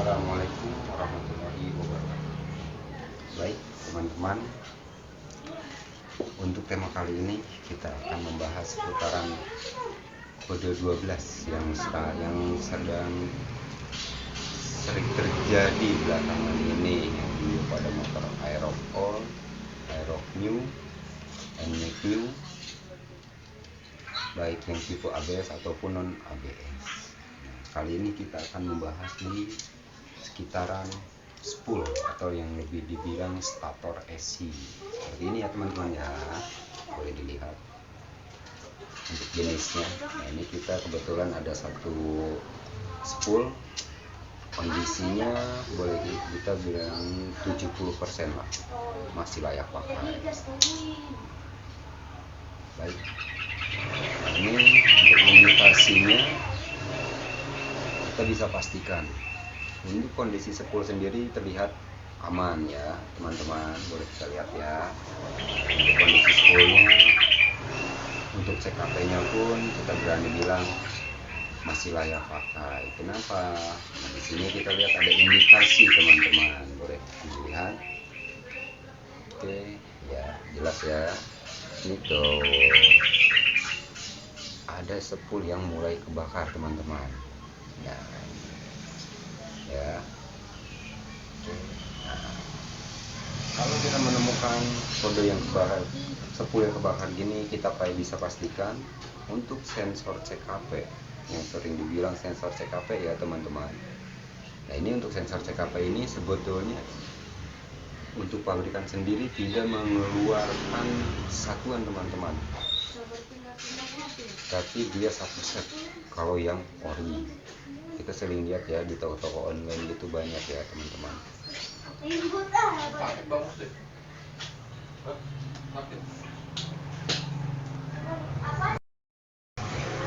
Assalamualaikum warahmatullahi wabarakatuh. Baik teman-teman, untuk tema kali ini kita akan membahas seputaran kode 12 yang sedang sering terjadi belakangan ini, yaitu pada motor Aerox All, Aerox New, NMAX New, baik yang tipe ABS ataupun non ABS. Kali ini kita akan membahas di sekitaran spool atau yang lebih dibilang stator SC. Seperti ini ya teman-teman ya, boleh dilihat untuk jenisnya. Nah, ini kita kebetulan ada satu spool, kondisinya boleh kita bilang 70% lah, masih layak pakai. Baik, nah, ini untuk indikasinya kita bisa pastikan untuk kondisi spool sendiri terlihat aman ya teman-teman, boleh kita lihat ya. Untuk kondisi spoolnya, untuk CKP nya pun kita berani bilang masih layak pakai. Kenapa? Nah, di sini kita lihat ada indikasi teman-teman, boleh dilihat. Oke ya, jelas ya. Ini tuh ada spool yang mulai kebakar teman-teman. Ya, oke. Nah, kalau kita menemukan kode yang kebakar, spool yang kebakar gini, kita bisa pastikan untuk sensor CKP yang sering dibilang sensor CKP ya teman-teman. Nah, ini untuk sensor CKP ini sebetulnya untuk pabrikan sendiri tidak mengeluarkan satuan teman-teman, tapi dia satu set. Kalau yang ori, kita sering lihat ya di toko-toko online gitu banyak ya teman-teman.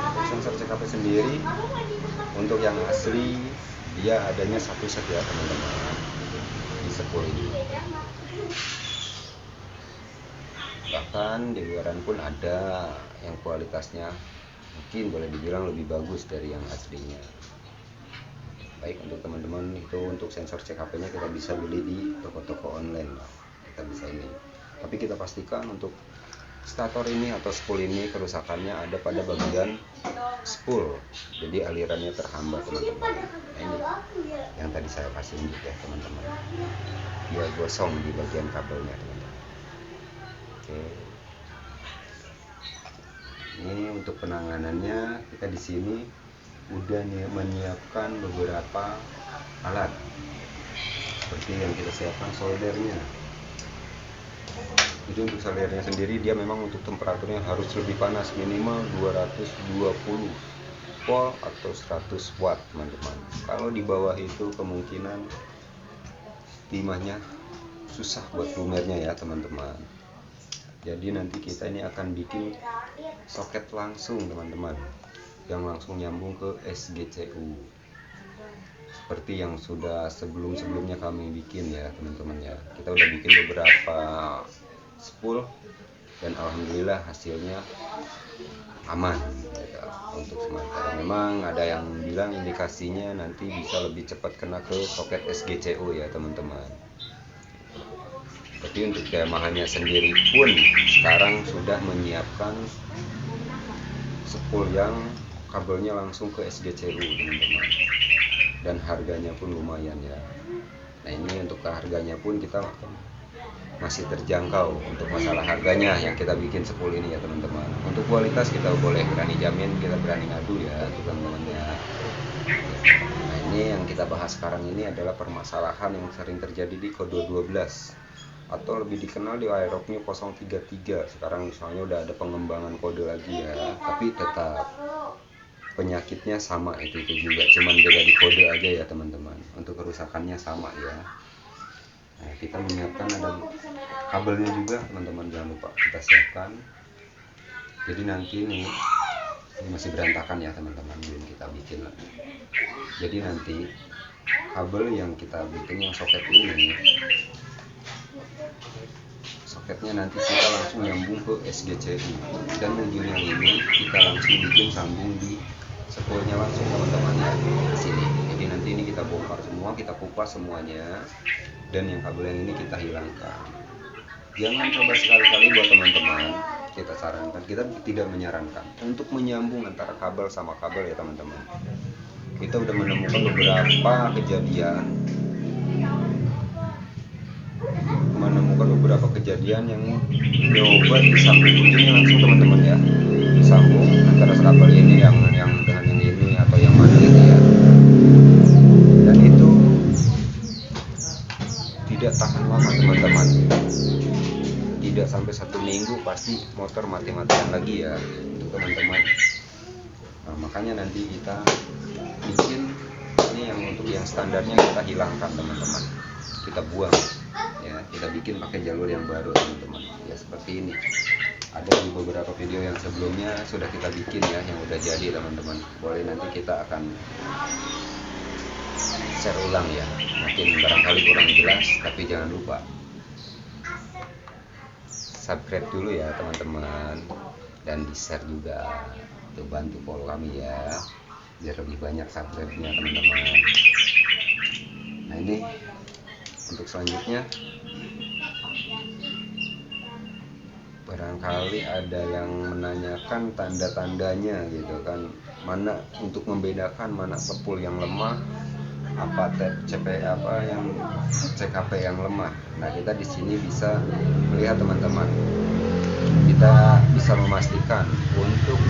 Untuk sensor CKP sendiri, untuk yang asli dia adanya satu set ya teman-teman di spool ini. Bahkan di luaran pun ada yang kualitasnya mungkin boleh dibilang lebih bagus dari yang aslinya. Baik, untuk teman-teman itu untuk sensor CKP nya kita bisa beli di toko-toko online lah, kita bisa ini. Tapi kita pastikan untuk stator ini atau spool ini kerusakannya ada pada bagian spool, jadi alirannya terhambat teman-teman. Nah, ini yang tadi saya kasih unjuk ya teman-teman, dia gosong di bagian kabelnya teman-teman. Oke, ini untuk penanganannya kita di sini udah menyiapkan beberapa alat, seperti yang kita siapkan soldernya. Jadi untuk soldernya sendiri dia memang untuk temperaturnya harus lebih panas, minimal 220 volt atau 100 watt teman-teman. Kalau di bawah itu kemungkinan timahnya susah buat lumernya ya teman-teman. Jadi nanti kita ini akan bikin soket langsung teman-teman, yang langsung nyambung ke SGCU seperti yang sudah sebelum-sebelumnya kami bikin ya teman-teman ya. Kita udah bikin beberapa spool dan alhamdulillah hasilnya aman gitu. Untuk sementara memang ada yang bilang indikasinya nanti bisa lebih cepat kena ke soket SGCU ya teman-teman. Tapi untuk Yamaha-nya sendiri pun sekarang sudah menyiapkan spool yang kabelnya langsung ke SGCU teman-teman, dan harganya pun lumayan ya. Nah, ini untuk harganya pun kita masih terjangkau untuk masalah harganya yang kita bikin spool ini ya teman-teman. Untuk kualitas kita boleh berani jamin, kita berani ngadu ya teman-teman ya. Nah, ini yang kita bahas sekarang ini adalah permasalahan yang sering terjadi di kode 12 atau lebih dikenal di Aerox New 033. Sekarang misalnya udah ada pengembangan kode lagi ya, tapi tetap penyakitnya sama itu juga, cuman beda di kode aja ya teman-teman. Untuk kerusakannya sama ya. Nah, kita menyiapkan ada kabelnya juga teman-teman, jangan lupa kita siapkan. Jadi nanti ini masih berantakan ya teman-teman, belum kita bikin lagi. Jadi nanti kabel yang kita bikin yang soket ini, soketnya nanti kita langsung nyambung ke SGCU, dan ujungnya ini kita langsung bikin sambung di spoolnya langsung teman-teman ya di sini. Jadi nanti ini kita bongkar semua pertama kita kupas semuanya, dan yang kabel yang ini kita hilangkan. Jangan coba sekali-kali buat teman-teman, kita sarankan, kita tidak menyarankan untuk menyambung antara kabel sama kabel ya teman-teman. Kita udah menemukan beberapa kejadian yang coba disambung begini langsung teman-teman ya, disambung antara kabel ini yang dengan yang ini atau yang mana gitu ya, dan itu tidak tahan lama teman-teman, tidak sampai 1 minggu pasti motor mati-matian lagi ya untuk teman-teman. Nah, makanya nanti kita bikin ini yang untuk yang standarnya kita hilangkan teman-teman, kita buang ya, kita bikin pakai jalur yang baru teman-teman ya, seperti ini. Ada di beberapa video yang sebelumnya sudah kita bikin ya, yang udah jadi teman-teman, boleh nanti kita akan share ulang ya, mungkin barangkali kurang jelas, tapi jangan lupa subscribe dulu ya teman-teman, dan di share juga, tuh bantu follow kami ya biar lebih banyak subscribe-nya teman-teman. Nah ini untuk selanjutnya, barangkali ada yang menanyakan tanda-tandanya gitu kan, mana untuk membedakan mana sepul yang lemah, apa yang CKP yang lemah. Nah kita di sini bisa melihat teman-teman, kita bisa memastikan untuk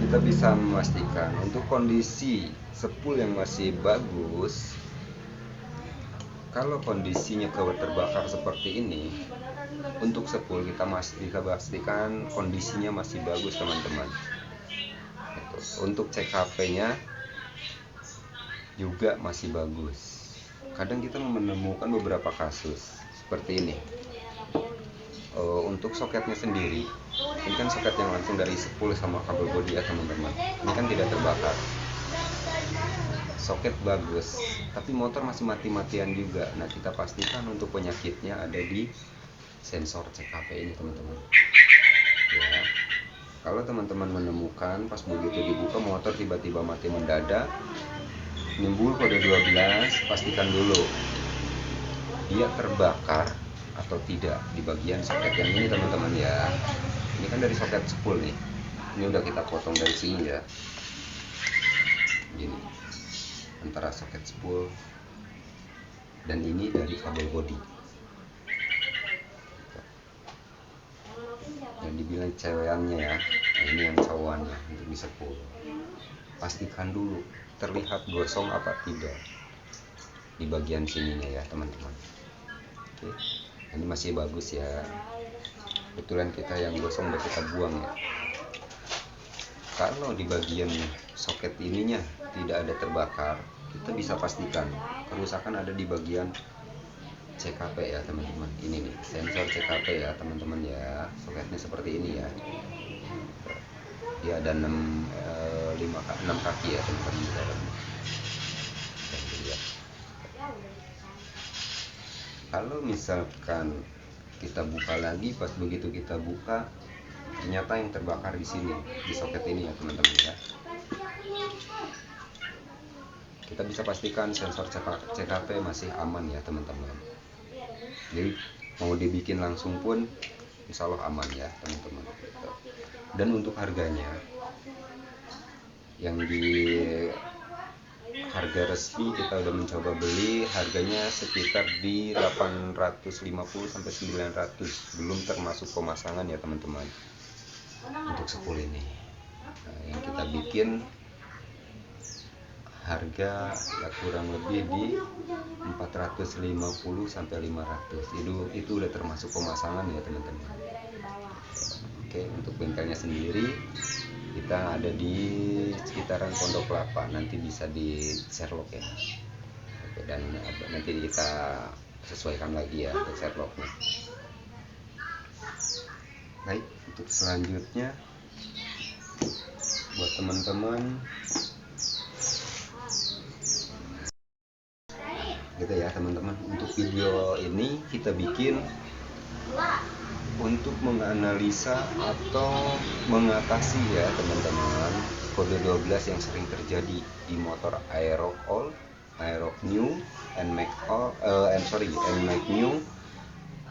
kita bisa memastikan untuk kondisi sepul yang masih bagus. Kalau kondisinya terbakar seperti ini, untuk sepul kita pastikan kondisinya masih bagus teman-teman. Untuk CKP-nya juga masih bagus. Kadang kita menemukan beberapa kasus seperti ini. Untuk soketnya sendiri, ini kan soket yang langsung dari sepul sama kabel bodi ya teman-teman. Ini kan tidak terbakar, soket bagus, tapi motor masih mati-matian juga. Nah kita pastikan untuk penyakitnya ada di sensor CKP ini teman-teman ya. Kalau teman-teman menemukan pas begitu dibuka motor tiba-tiba mati mendadak, nimbul kode 12, pastikan dulu dia terbakar atau tidak di bagian soket yang ini teman-teman ya. Ini kan dari soket sepul nih, ini udah kita potong dari sini ya, gini antara soket sepul dan ini dari kabel bodi. Yang dibilang cewekannya ya, nah ini yang cowokannya untuk di sepul. Pastikan dulu terlihat gosong apa tidak di bagian sininya ya teman-teman. Oke, ini masih bagus ya, kebetulan kita yang gosong udah kita buang ya. Kalau di bagian soket ininya tidak ada terbakar, kita bisa pastikan kerusakan ada di bagian CKP ya teman-teman. Ini nih sensor CKP ya teman-teman ya, soketnya seperti ini ya, dia ada 6 kaki ya teman-teman. Kalau misalkan kita buka lagi, pas begitu kita buka ternyata yang terbakar di sini di soket ini ya teman-teman ya, kita bisa pastikan sensor CKP masih aman ya teman-teman. Jadi mau dibikin langsung pun insya Allah aman ya teman-teman. Dan untuk harganya, yang di harga resmi kita udah mencoba beli, harganya sekitar di 850 sampai 900, belum termasuk pemasangan ya teman-teman. Untuk sepul ini, nah, yang kita bikin harga ya kurang lebih di 450 sampai 500. Itu udah termasuk pemasangan ya teman-teman. Oke, untuk bengkelnya sendiri kita ada di sekitaran Pondok Kelapa, nanti bisa di Sherlock ya. Oke, dan nanti kita sesuaikan lagi ya untuk Sherlocknya. Baik, untuk selanjutnya buat teman-teman gitu ya teman-teman, untuk video ini kita bikin untuk menganalisa atau mengatasi ya teman-teman kode 12 yang sering terjadi di motor Aerox New and make new.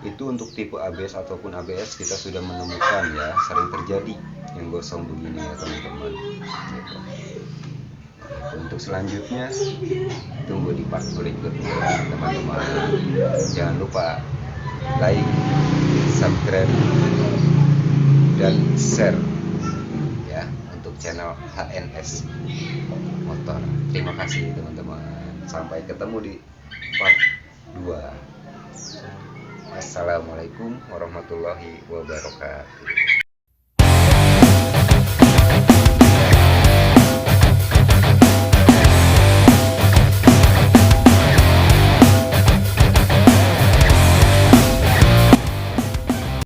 Itu untuk tipe ABS ataupun ABS kita sudah menemukan ya, sering terjadi yang gosong begini ya teman-teman gitu. Untuk selanjutnya tunggu di part berikutnya teman-teman. Jangan lupa like, subscribe, dan share ya untuk channel HNS Motor. Terima kasih teman-teman. Sampai ketemu di part 2. Assalamualaikum warahmatullahi wabarakatuh.